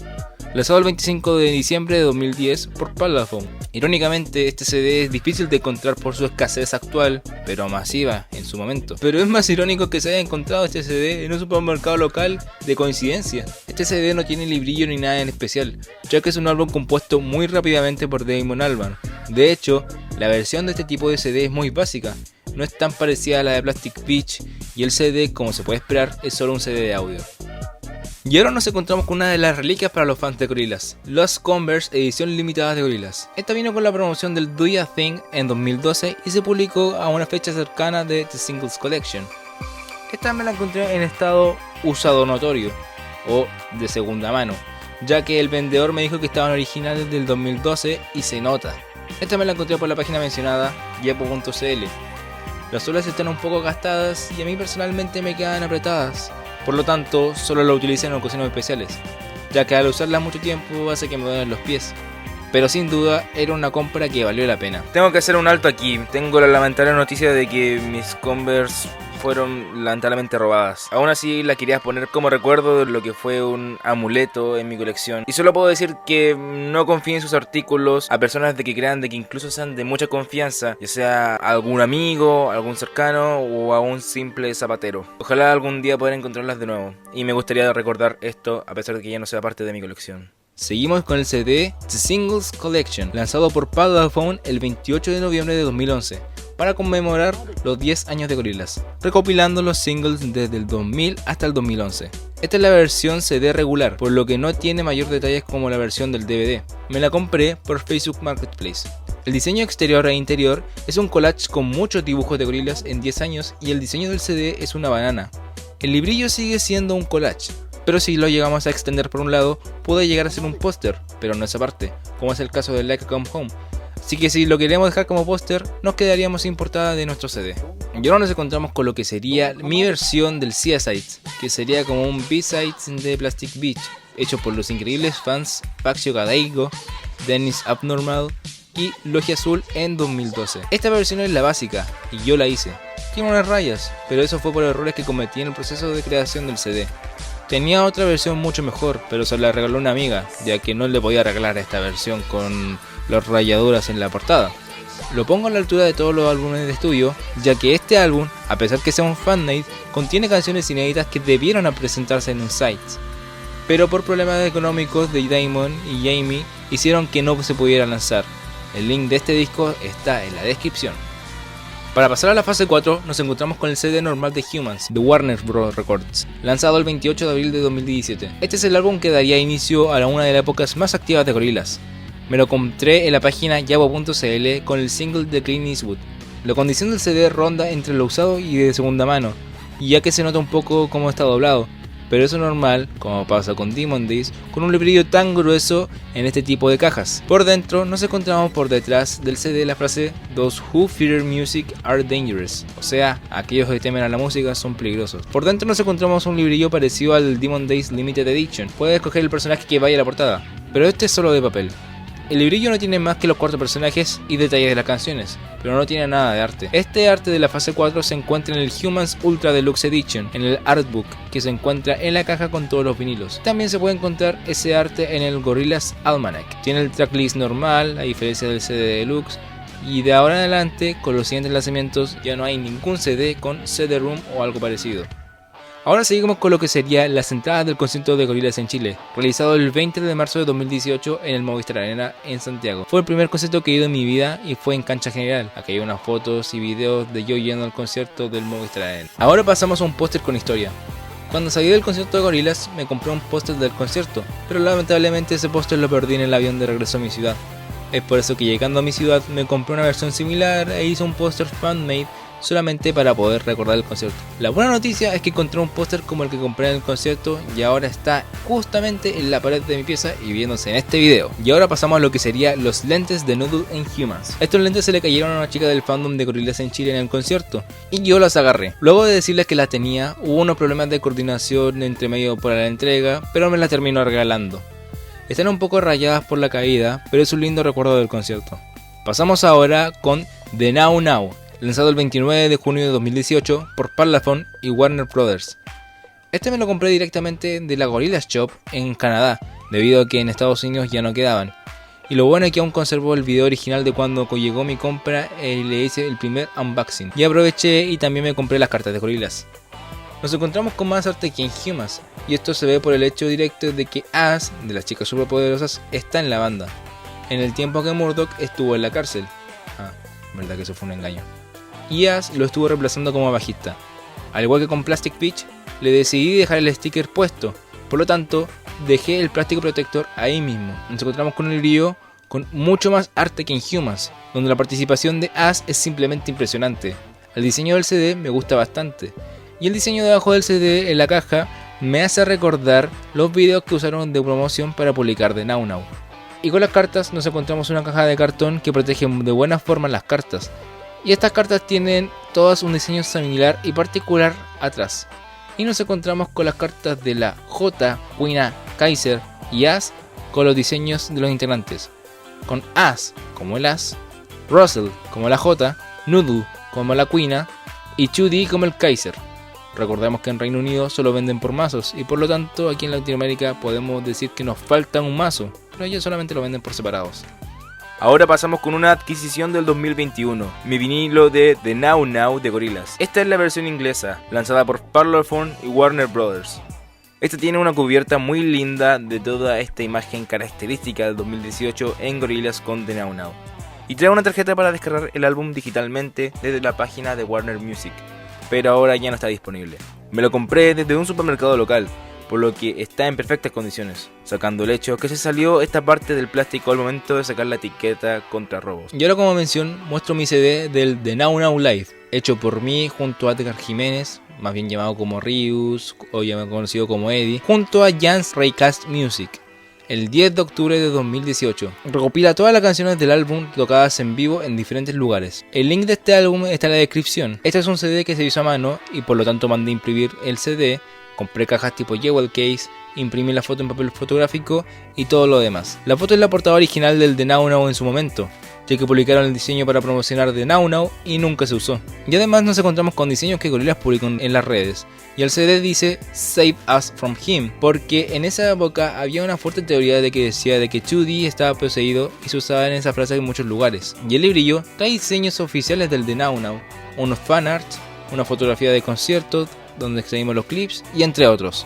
lanzado el 25 de diciembre de 2010 por Parlophone. Irónicamente, este CD es difícil de encontrar por su escasez actual, pero masiva en su momento. Pero es más irónico que se haya encontrado este CD en un supermercado local de coincidencia. Este CD no tiene librillo ni nada en especial, ya que es un álbum compuesto muy rápidamente por Damon Albarn. De hecho, la versión de este tipo de CD es muy básica, no es tan parecida a la de Plastic Beach, y el CD, como se puede esperar, es solo un CD de audio. Y ahora nos encontramos con una de las reliquias para los fans de Gorillaz, Lost Converse edición limitada de Gorillaz. Esta vino con la promoción del Do Ya Thing en 2012 y se publicó a una fecha cercana de The Singles Collection. Esta me la encontré en estado usado notorio o de segunda mano, ya que el vendedor me dijo que estaban originales del 2012 y se nota. Esta me la encontré por la página mencionada yapo.cl. Las suelas están un poco gastadas y a mí personalmente me quedan apretadas. Por lo tanto, solo lo utilicé en ocasiones especiales, ya que al usarlas mucho tiempo hace que me duelen los pies. Pero sin duda, era una compra que valió la pena. Tengo que hacer un alto aquí. Tengo la lamentable noticia de que mis Converse fueron lamentablemente robadas. Aún así, la quería poner como recuerdo de lo que fue un amuleto en mi colección. Y solo puedo decir que no confíen en sus artículos a personas de que crean de que incluso sean de mucha confianza, ya sea algún amigo, algún cercano o a un simple zapatero. Ojalá algún día poder encontrarlas de nuevo. Y me gustaría recordar esto a pesar de que ya no sea parte de mi colección. Seguimos con el CD The Singles Collection, lanzado por Parlophone el 28 de noviembre de 2011, para conmemorar los 10 años de Gorillaz, recopilando los singles desde el 2000 hasta el 2011. Esta es la versión CD regular, por lo que no tiene mayor detalles como la versión del DVD. Me la compré por Facebook Marketplace. El diseño exterior e interior es un collage con muchos dibujos de Gorillaz en 10 años y el diseño del CD es una banana. El librillo sigue siendo un collage, pero si lo llegamos a extender por un lado, puede llegar a ser un póster, pero no esa parte, como es el caso de Like Come Home. Así que si lo queremos dejar como póster, nos quedaríamos sin portada de nuestro CD. Y ahora nos encontramos con lo que sería mi versión del Seaside, que sería como un B-side de Plastic Beach, hecho por los increíbles fans Paxio Cadeigo, Dennis Abnormal y Logia Azul en 2012. Esta versión es la básica, y yo la hice. Tiene unas rayas, pero eso fue por errores que cometí en el proceso de creación del CD. Tenía otra versión mucho mejor, pero se la regaló una amiga, ya que no le podía regalar esta versión con las rayaduras en la portada. Lo pongo a la altura de todos los álbumes de estudio, ya que este álbum, a pesar que sea un fanmade, contiene canciones inéditas que debieron presentarse en un site, pero por problemas económicos de Damon y Jamie hicieron que no se pudiera lanzar. El link de este disco está en la descripción. Para pasar a la fase 4 nos encontramos con el CD normal de Humans, de Warner Bros. Records, lanzado el 28 de abril de 2017. Este es el álbum que daría inicio a una de las épocas más activas de Gorillaz. Me lo compré en la página yabo.cl con el single de Clint Eastwood. La condición del CD ronda entre lo usado y de segunda mano, y ya que se nota un poco cómo está doblado, pero eso es normal, como pasa con Demon Days, con un librillo tan grueso en este tipo de cajas. Por dentro nos encontramos por detrás del CD la frase "Those who fear music are dangerous", o sea, aquellos que temen a la música son peligrosos. Por dentro nos encontramos un librillo parecido al Demon Days Limited Edition. Puedes escoger el personaje que vaya a la portada, pero este es solo de papel. El librillo no tiene más que los 4 personajes y detalles de las canciones, pero no tiene nada de arte. Este arte de la fase 4 se encuentra en el Humans Ultra Deluxe Edition, en el artbook que se encuentra en la caja con todos los vinilos. También se puede encontrar ese arte en el Gorillaz Almanac. Tiene el tracklist normal, a diferencia del CD Deluxe, y de ahora en adelante, con los siguientes lanzamientos, ya no hay ningún CD con CD-ROOM o algo parecido. Ahora seguimos con lo que sería las entradas del concierto de Gorillaz en Chile, realizado el 20 de marzo de 2018 en el Movistar Arena en Santiago. Fue el primer concierto que he ido en mi vida y fue en cancha general. Aquí hay unas fotos y videos de yo yendo al concierto del Movistar Arena. Ahora pasamos a un póster con historia. Cuando salí del concierto de Gorillaz me compré un póster del concierto, pero lamentablemente ese póster lo perdí en el avión de regreso a mi ciudad. Es por eso que llegando a mi ciudad me compré una versión similar e hice un póster fanmade solamente para poder recordar el concierto. La buena noticia es que encontré un póster como el que compré en el concierto y ahora está justamente en la pared de mi pieza y viéndose en este video. Y ahora pasamos a lo que sería los lentes de Noodle en Humans. Estos lentes se le cayeron a una chica del fandom de Gorillaz en Chile en el concierto y yo las agarré. Luego de decirles que las tenía, hubo unos problemas de coordinación entre medio por la entrega, pero me las terminó regalando. Están un poco rayadas por la caída, pero es un lindo recuerdo del concierto. Pasamos ahora con The Now Now, lanzado el 29 de junio de 2018 por Parlophone y Warner Bros. Este me lo compré directamente de la Gorillaz Shop en Canadá, debido a que en Estados Unidos ya no quedaban. Y lo bueno es que aún conservo el video original de cuando llegó mi compra y le hice el primer unboxing. Y aproveché y también me compré las cartas de Gorillaz. Nos encontramos con más arte que en Humans, y esto se ve por el hecho directo de que As, de las chicas superpoderosas, está en la banda, en el tiempo que Murdoch estuvo en la cárcel. Verdad que eso fue un engaño. Y As lo estuvo reemplazando como bajista. Al igual que con Plastic Beach, le decidí dejar el sticker puesto, por lo tanto dejé el plástico protector ahí mismo. Nos encontramos con el brillo con mucho más arte que en Humans, donde la participación de As es simplemente impresionante. El diseño del CD me gusta bastante, y el diseño debajo del CD en la caja me hace recordar los videos que usaron de promoción para publicar The Now Now. Y con las cartas nos encontramos una caja de cartón que protege de buena forma las cartas. Y estas cartas tienen todas un diseño similar y particular atrás. Y nos encontramos con las cartas de la J, Quina, Kaiser y As con los diseños de los integrantes. Con As como el As, Russell como la J, Noodle como la Quina y Chudi como el Kaiser. Recordemos que en Reino Unido solo venden por mazos y por lo tanto aquí en Latinoamérica podemos decir que nos falta un mazo, pero ellos solamente lo venden por separados. Ahora pasamos con una adquisición del 2021, mi vinilo de The Now Now de Gorillaz. Esta es la versión inglesa, lanzada por Parlophone y Warner Bros. Esta tiene una cubierta muy linda de toda esta imagen característica del 2018 en Gorillaz con The Now Now. Y trae una tarjeta para descargar el álbum digitalmente desde la página de Warner Music, pero ahora ya no está disponible. Me lo compré desde un supermercado local, por lo que está en perfectas condiciones, sacando el hecho que se salió esta parte del plástico al momento de sacar la etiqueta contra robos. Y ahora como mención, muestro mi CD del The Now Now Live, hecho por mí junto a Edgar Jiménez, más bien llamado como Rius, o ya conocido como Eddie, junto a Jans Raycast Music, el 10 de octubre de 2018. Recopila todas las canciones del álbum tocadas en vivo en diferentes lugares. El link de este álbum está en la descripción. Este es un CD que se hizo a mano y por lo tanto mandé imprimir el CD. Compré cajas tipo Jewel Case, imprimí la foto en papel fotográfico y todo lo demás. La foto es la portada original del The Now Now en su momento, ya que publicaron el diseño para promocionar de Now Now y nunca se usó. Y además nos encontramos con diseños que Gorillaz publicó en las redes. Y el CD dice Save Us From Him, porque en esa época había una fuerte teoría de que decía de que 2D estaba poseído y se usaba en esa frase en muchos lugares. Y el librillo trae diseños oficiales del de Now Now, unos fanarts, una fotografía de conciertos donde extraímos los clips y entre otros.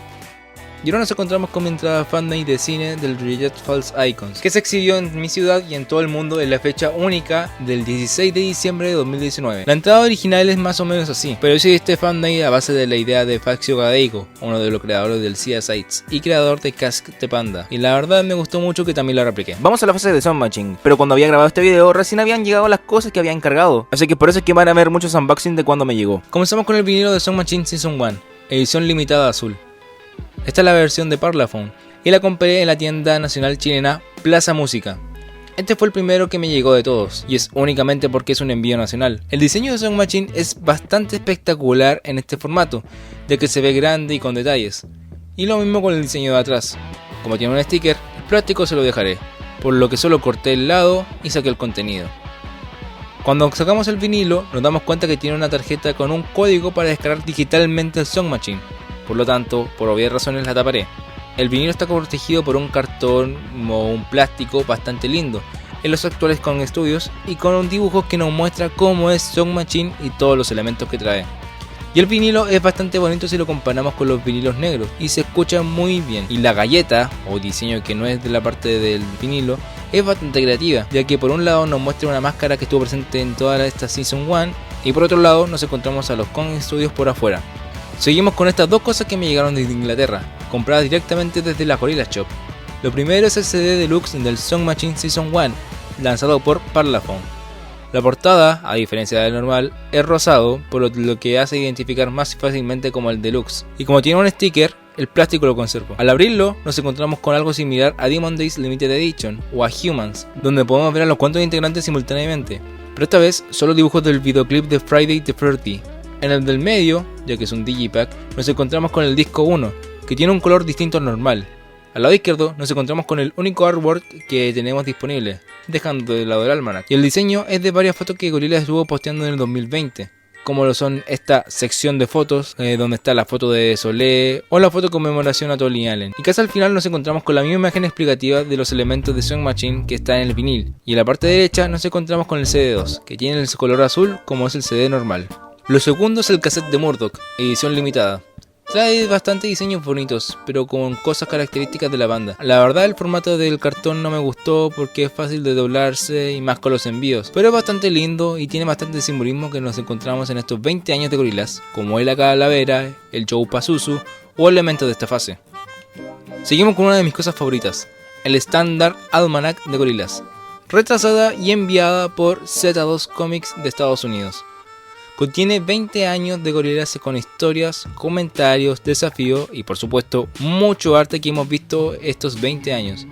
Y ahora nos encontramos con mi entrada fanmade de cine del Reject False Icons, que se exhibió en mi ciudad y en todo el mundo en la fecha única del 16 de diciembre de 2019. La entrada original es más o menos así, pero yo hice este fanmade a base de la idea de Fazio Gadeigo, uno de los creadores del Sia Sites y creador de Cask the Panda, y la verdad me gustó mucho que también la repliqué. Vamos a la fase de Sound Machine, pero cuando había grabado este video recién habían llegado las cosas que había encargado, así que por eso es que van a ver muchos unboxing de cuando me llegó. Comenzamos con el vinilo de Sound Machine Season 1, edición limitada azul. Esta es la versión de Parlophone y la compré en la tienda nacional chilena Plaza Música. Este fue el primero que me llegó de todos y es únicamente porque es un envío nacional. El diseño de Sound Machine es bastante espectacular en este formato, ya que se ve grande y con detalles. Y lo mismo con el diseño de atrás. Como tiene un sticker, el plástico se lo dejaré, por lo que solo corté el lado y saqué el contenido. Cuando sacamos el vinilo nos damos cuenta que tiene una tarjeta con un código para descargar digitalmente el Sound Machine. Por lo tanto, por obvias razones la taparé. El vinilo está protegido por un cartón o un plástico bastante lindo, en los actuales Kong Studios, y con un dibujo que nos muestra cómo es Sound Machine y todos los elementos que trae. Y el vinilo es bastante bonito si lo comparamos con los vinilos negros, y se escucha muy bien. Y la galleta, o diseño que no es de la parte del vinilo, es bastante creativa, ya que por un lado nos muestra una máscara que estuvo presente en toda esta Season 1, y por otro lado nos encontramos a los Kong Studios por afuera. Seguimos con estas dos cosas que me llegaron desde Inglaterra, compradas directamente desde la Gorillaz Shop. Lo primero es el CD deluxe del Sound Machine Season 1, lanzado por Parlophone. La portada, a diferencia del normal, es rosado, por lo que hace identificar más fácilmente como el deluxe. Y como tiene un sticker, el plástico lo conservo. Al abrirlo, nos encontramos con algo similar a Demon Days Limited Edition o a Humans, donde podemos ver a los cuantos integrantes simultáneamente, pero esta vez solo dibujos del videoclip de Friday the 30. En el del medio, ya que es un digipack, nos encontramos con el disco 1, que tiene un color distinto al normal. Al lado izquierdo nos encontramos con el único artwork que tenemos disponible, dejando de lado el almanac. Y el diseño es de varias fotos que Gorillaz estuvo posteando en el 2020, como lo son esta sección de fotos, donde está la foto de Solé o la foto de conmemoración a Tony Allen. Y casi al final nos encontramos con la misma imagen explicativa de los elementos de Sound Machine que está en el vinil. Y en la parte derecha nos encontramos con el CD2, que tiene el color azul como es el CD normal. Lo segundo es el cassette de Murdoch, edición limitada. Trae bastante diseños bonitos, pero con cosas características de la banda. La verdad el formato del cartón no me gustó porque es fácil de doblarse y más con los envíos, pero es bastante lindo y tiene bastante simbolismo que nos encontramos en estos 20 años de Gorillaz, como es la calavera, el Joe Pazuzu o elementos de esta fase. Seguimos con una de mis cosas favoritas, el Standard Almanac de Gorillaz, retrasada y enviada por Z2 Comics de Estados Unidos. Contiene 20 años de Gorillaz con historias, comentarios, desafíos y por supuesto mucho arte que hemos visto estos 20 años.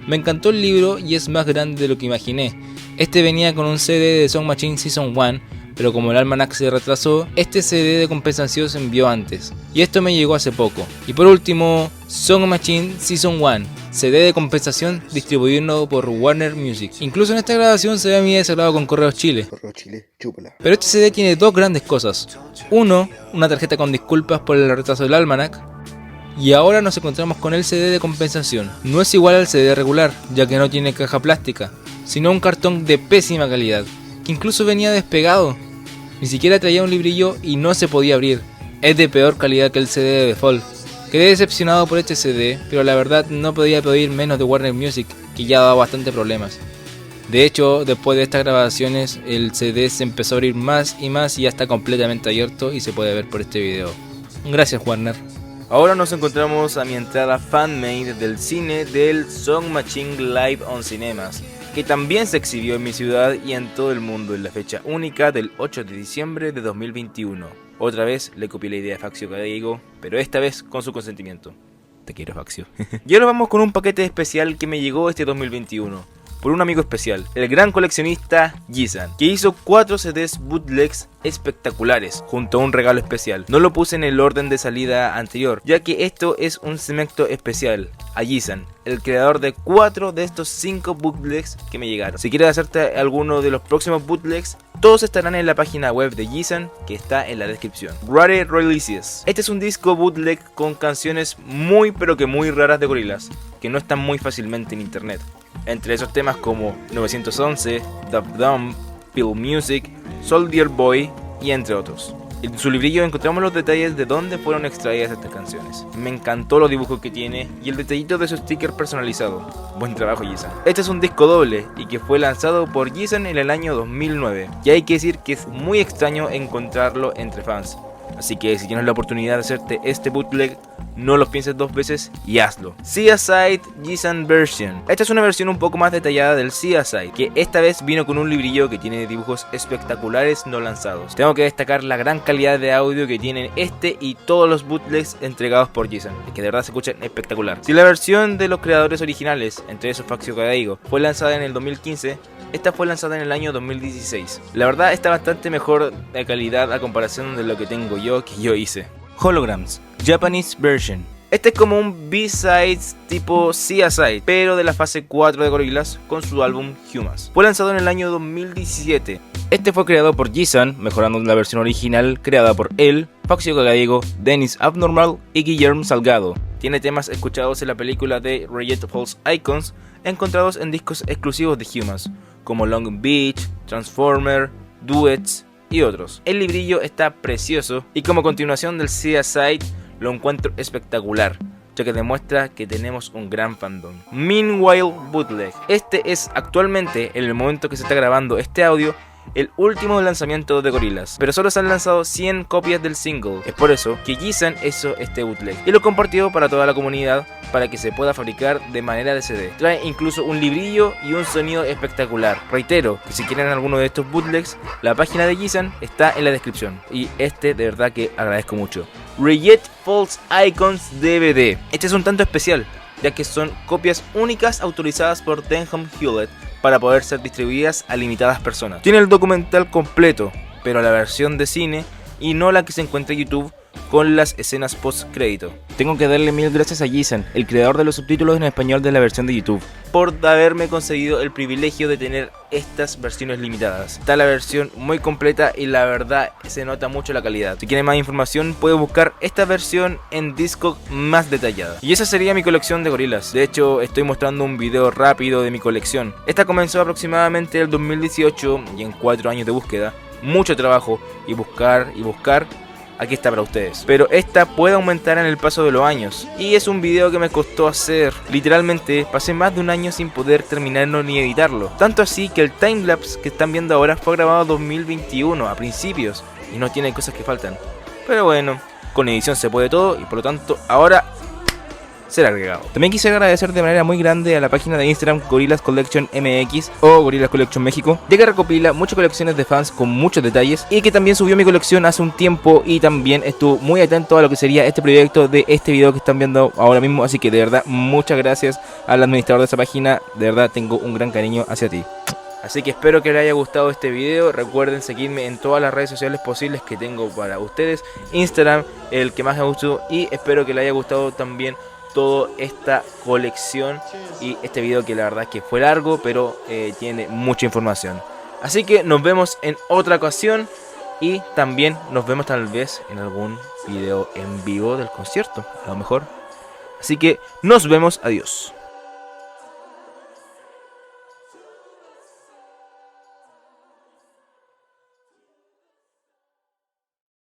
Me encantó el libro y es más grande de lo que imaginé. Este venía con un CD de Sound Machine Season 1, pero como el almanac se retrasó, este CD de compensación se envió antes. Y esto me llegó hace poco. Y por último, Sound Machine Season 1, CD de compensación distribuido por Warner Music. Incluso en esta grabación se ve a mí desagrado con Correos Chile. Pero este CD tiene dos grandes cosas. Uno, una tarjeta con disculpas por el retraso del almanac. Y ahora nos encontramos con el CD de compensación. No es igual al CD regular, ya que no tiene caja plástica, sino un cartón de pésima calidad, que incluso venía despegado. Ni siquiera traía un librillo y no se podía abrir. Es de peor calidad que el CD de Default. Quedé decepcionado por este CD, pero la verdad no podía pedir menos de Warner Music, que ya daba bastante problemas. De hecho, después de estas grabaciones, el CD se empezó a abrir más y ya está completamente abierto y se puede ver por este video. Gracias, Warner. Ahora nos encontramos a mi entrada fanmade del cine del Sound Machine Live on Cinemas, que también se exhibió en mi ciudad y en todo el mundo en la fecha única del 8 de diciembre de 2021. Otra vez le copié la idea a Fazio Gadeigo, pero esta vez con su consentimiento. Te quiero, Fazio. Y ahora vamos con un paquete especial que me llegó este 2021. Por un amigo especial, el gran coleccionista Jisan, que hizo 4 CDs bootlegs espectaculares, junto a un regalo especial. No lo puse en el orden de salida anterior, ya que esto es un segmento especial a Jisan, el creador de 4 de estos 5 bootlegs que me llegaron. Si quieres hacerte alguno de los próximos bootlegs, todos estarán en la página web de Jisan, que está en la descripción. Rare Releases. Este es un disco bootleg con canciones muy pero que muy raras de Gorillaz, que no están muy fácilmente en internet. Entre esos temas como 911, Dub Dumb, Pill Music, Soldier Boy y entre otros. En su librillo encontramos los detalles de dónde fueron extraídas estas canciones. Me encantó los dibujos que tiene y el detallito de su sticker personalizado. Buen trabajo, Jisan. Este es un disco doble y que fue lanzado por Jisan en el año 2009. Y hay que decir que es muy extraño encontrarlo entre fans. Así que si tienes la oportunidad de hacerte este bootleg, no lo pienses dos veces y hazlo. Seaside Jisan Version. Esta es una versión un poco más detallada del Seaside, que esta vez vino con un librillo que tiene dibujos espectaculares no lanzados. Tengo que destacar la gran calidad de audio que tienen este y todos los bootlegs entregados por Jisan, que de verdad se escuchan espectacular. Si la versión de los creadores originales, entre esos Faccio Cadaigo, fue lanzada en el 2015, esta fue lanzada en el año 2016. La verdad está bastante mejor de calidad a comparación de lo que tengo yo, que yo hice. Holograms, Japanese Version. Este es como un B-Sides tipo Seaside, pero de la fase 4 de Gorillaz con su álbum Humas. Fue lanzado en el año 2017. Este fue creado por Jisan, mejorando la versión original creada por él, Faccio Cadaigo, Dennis Abnormal y Guillermo Salgado. Tiene temas escuchados en la película de Reject False Icons, encontrados en discos exclusivos de Humas, como Long Beach, Transformer, Duets y otros. El librillo está precioso y como continuación del Seaside lo encuentro espectacular, ya que demuestra que tenemos un gran fandom. Meanwhile Bootleg. Este es actualmente, en el momento que se está grabando este audio, el último lanzamiento de Gorillaz, pero solo se han lanzado 100 copias del single. Es por eso que Jisan hizo este bootleg y lo compartió para toda la comunidad para que se pueda fabricar de manera de CD. Trae incluso un librillo y un sonido espectacular. Reitero que si quieren alguno de estos bootlegs, la página de Jisan está en la descripción y de verdad que agradezco mucho. Reject False Icons DVD. Este es un tanto especial, ya que son copias únicas autorizadas por Denham Hewlett para poder ser distribuidas a limitadas personas. Tiene el documental completo, pero la versión de cine y no la que se encuentra en YouTube con las escenas post crédito. Tengo que darle mil gracias a Jisan, el creador de los subtítulos en español de la versión de YouTube, por haberme conseguido el privilegio de tener estas versiones limitadas. Está la versión muy completa y la verdad se nota mucho la calidad. Si quieren más información pueden buscar esta versión en Discog más detallada. Y esa sería mi colección de Gorillaz. De hecho estoy mostrando un video rápido de mi colección. Esta comenzó aproximadamente el 2018 y en 4 años de búsqueda, mucho trabajo y buscar, aquí está para ustedes. Pero esta puede aumentar en el paso de los años. Y es un video que me costó hacer. Literalmente pasé más de un año sin poder terminarlo ni editarlo. Tanto así que el timelapse que están viendo ahora fue grabado en 2021 a principios. Y no tiene cosas que faltan. Pero bueno, con edición se puede todo y por lo tanto ahora ser agregado. También quisiera agradecer de manera muy grande a la página de Instagram Gorillaz Collection MX o Gorillaz Collection México, ya que recopila muchas colecciones de fans con muchos detalles y que también subió mi colección hace un tiempo y también estuvo muy atento a lo que sería este proyecto de este video que están viendo ahora mismo, así que de verdad muchas gracias al administrador de esa página, de verdad tengo un gran cariño hacia ti. Así que espero que les haya gustado este video. Recuerden seguirme en todas las redes sociales posibles que tengo para ustedes. Instagram, el que más me gustó, y espero que les haya gustado también toda esta colección y este video que la verdad es que fue largo, pero tiene mucha información. Así que nos vemos en otra ocasión y también nos vemos tal vez en algún video en vivo del concierto, a lo mejor. Así que nos vemos, adiós.